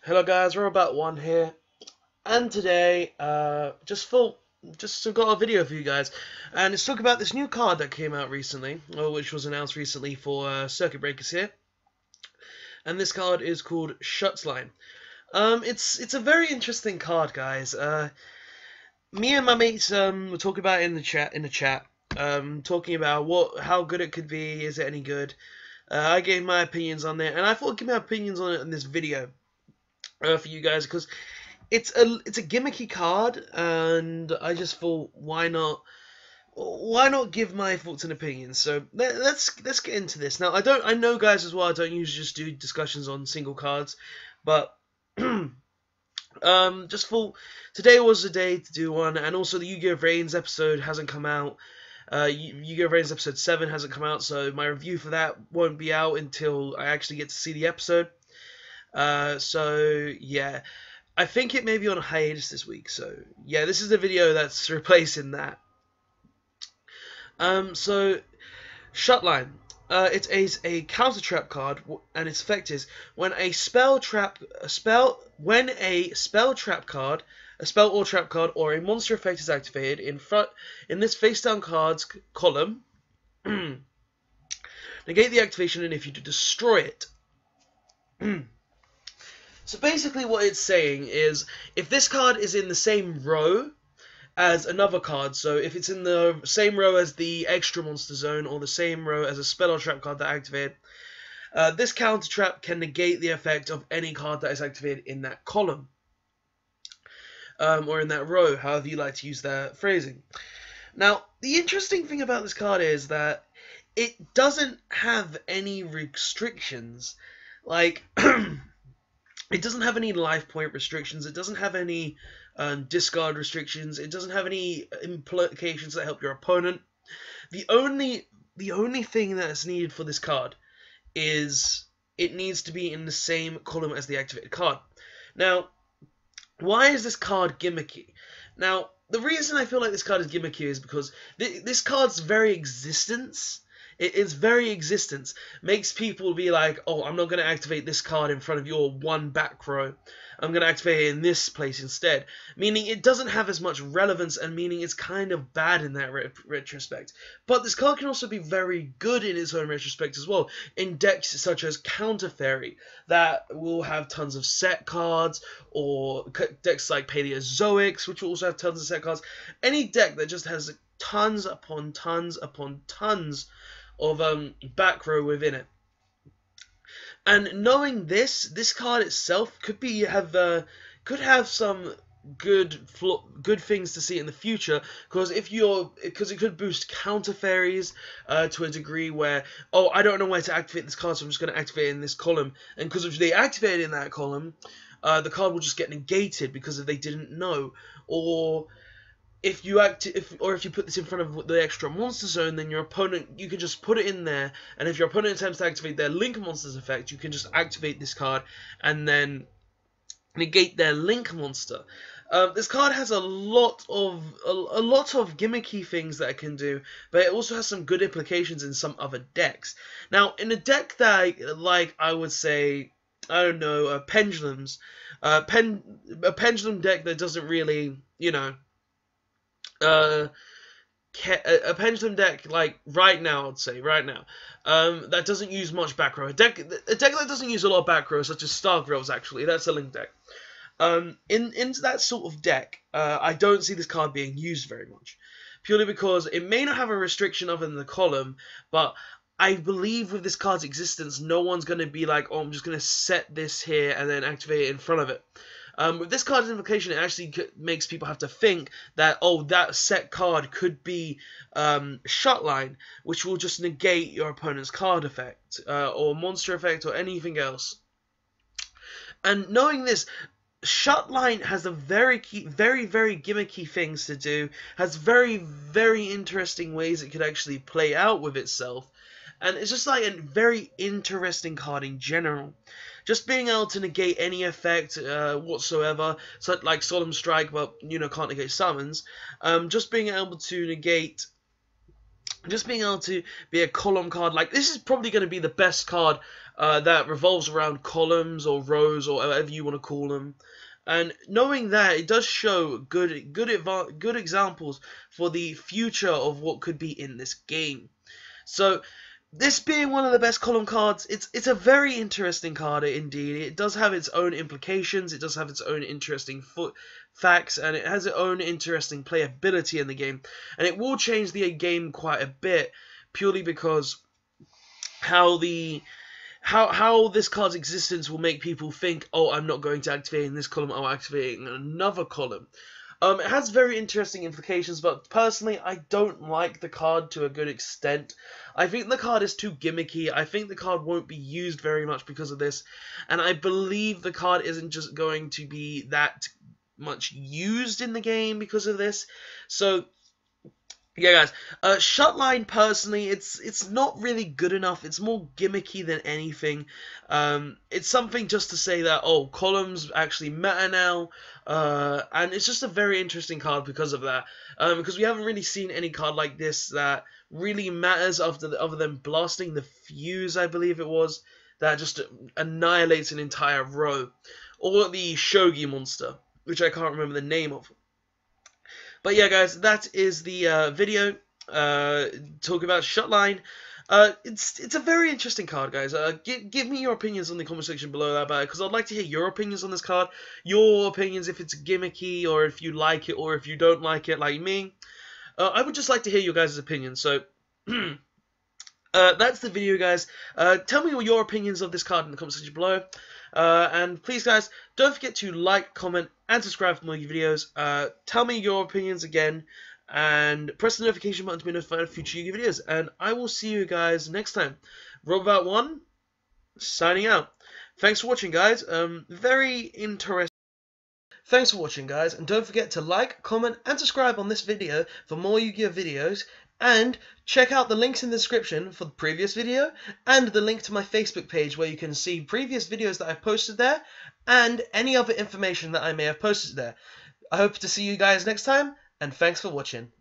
Hello guys, Robot One here, and today just got a video for you guys, and it's talk about this new card that came out recently, or which was announced recently for circuit breakers here, and this card is called Shutsline. It's a very interesting card, guys. Me and my mates were talking about it in the chat, talking about how good it could be. Is it any good? I gave my opinions on it, and I thought I'd give my opinions on it in this video. For you guys, because it's a gimmicky card, and I just thought, why not give my thoughts and opinions? So let's get into this. Now, I know guys as well, I don't usually just do discussions on single cards, but just thought today was the day to do one. And also the Yugioh Reigns episode hasn't come out. Yugioh Reigns episode 7 hasn't come out, so my review for that won't be out until I actually get to see the episode. So yeah, I think it may be on a hiatus this week, so yeah, this is the video that's replacing that. So Shutline, it is a counter trap card, and its effect is when a spell or trap card or a monster effect is activated in this face down card's column, negate the activation, and if you destroy it. So basically what it's saying is, if this card is in the same row as another card, so if it's in the same row as the extra monster zone, or the same row as a spell or trap card that activated, this counter trap can negate the effect of any card that is activated in that column. Or in that row, however you like to use that phrasing. Now, the interesting thing about this card is that it doesn't have any restrictions. Like, it doesn't have any life point restrictions. It doesn't have any discard restrictions. It doesn't have any implications that help your opponent. The only thing that's needed for this card is it needs to be in the same column as the activated card. Now, why is this card gimmicky? Now, the reason I feel like this card is gimmicky is because this card's very existence. Its very existence makes people be like, oh, I'm not going to activate this card in front of your one back row. I'm going to activate it in this place instead. Meaning it doesn't have as much relevance, and meaning it's kind of bad in that retrospect. But this card can also be very good in its own retrospect as well. In decks such as Counter Fairy, that will have tons of set cards, or decks like Paleozoics, which will also have tons of set cards. Any deck that just has tons upon tons upon tons of back row within it. And knowing this card itself could have some good things to see in the future, because it could boost counter fairies to a degree where, oh, I don't know where to activate this card, so I'm just going to activate it in this column, and because if they activate it in that column, the card will just get negated because if they didn't know. Or if you put this in front of the extra monster zone, then your opponent, you can just put it in there, and if your opponent attempts to activate their Link Monsters effect, you can just activate this card and then negate their Link Monster. This card has a lot of gimmicky things that it can do, but it also has some good implications in some other decks. Now, in a deck that, like, I would say, I don't know, Pendulums, a Pendulum deck that doesn't really, you know, a Pendulum deck, like right now, I'd say that doesn't use much back row. A deck that doesn't use a lot of back row, such as Stargrills, actually, that's a Link deck. Into that sort of deck, I don't see this card being used very much, purely because it may not have a restriction other than the column, but I believe with this card's existence, no one's going to be like, oh, I'm just going to set this here and then activate it in front of it. With this card's implication, it actually makes people have to think that, oh, that set card could be Shutline, which will just negate your opponent's card effect, or monster effect, or anything else. And knowing this, Shutline has a very gimmicky things to do, has very interesting ways it could actually play out with itself. and it's just like a very interesting card in general. Just being able to negate any effect whatsoever, so like Solemn Strike, but can't negate summons. Just being able to negate. Just being able to be a column card, like this is probably going to be the best card that revolves around columns or rows or whatever you want to call them. And knowing that, it does show good examples for the future of what could be in this game. So, this being one of the best column cards, it's a very interesting card indeed. It does have its own implications, it does have its own interesting facts, and it has its own interesting playability in the game. And it will change the game quite a bit, purely because how this card's existence will make people think, oh, I'm not going to activate in this column, I'll activate in another column. It has very interesting implications, but personally, I don't like the card to a good extent. I think the card is too gimmicky. I think the card won't be used very much because of this, and I believe the card isn't just going to be that much used in the game because of this. So, yeah, guys. Shutline, personally, it's not really good enough. It's more gimmicky than anything. It's something just to say that, oh, columns actually matter now. And it's just a very interesting card because of that. Because we haven't really seen any card like this that really matters other than blasting the fuse, I believe it was, that just annihilates an entire row. Or the Shogi monster, which I can't remember the name of. But yeah, guys, that is the video talking about Shutline. It's a very interesting card, guys. Give me your opinions on the comment section below that, because I'd like to hear your opinions on this card. Your opinions, if it's gimmicky, or if you like it, or if you don't like it, like me. I would just like to hear your guys' opinions. So, that's the video, guys. Tell me your opinions of this card in the comment section below. And please, guys, don't forget to like, comment, and subscribe for more videos. Tell me your opinions again, and press the notification button to be notified of future Yugioh videos. And I will see you guys next time. Robout1, signing out. Thanks for watching, guys. Very interesting. Thanks for watching, guys, and don't forget to like, comment, and subscribe on this video for more Yugioh videos. And check out the links in the description for the previous video, and the link to my Facebook page where you can see previous videos that I've posted there, and any other information that I may have posted there. I hope to see you guys next time, and thanks for watching.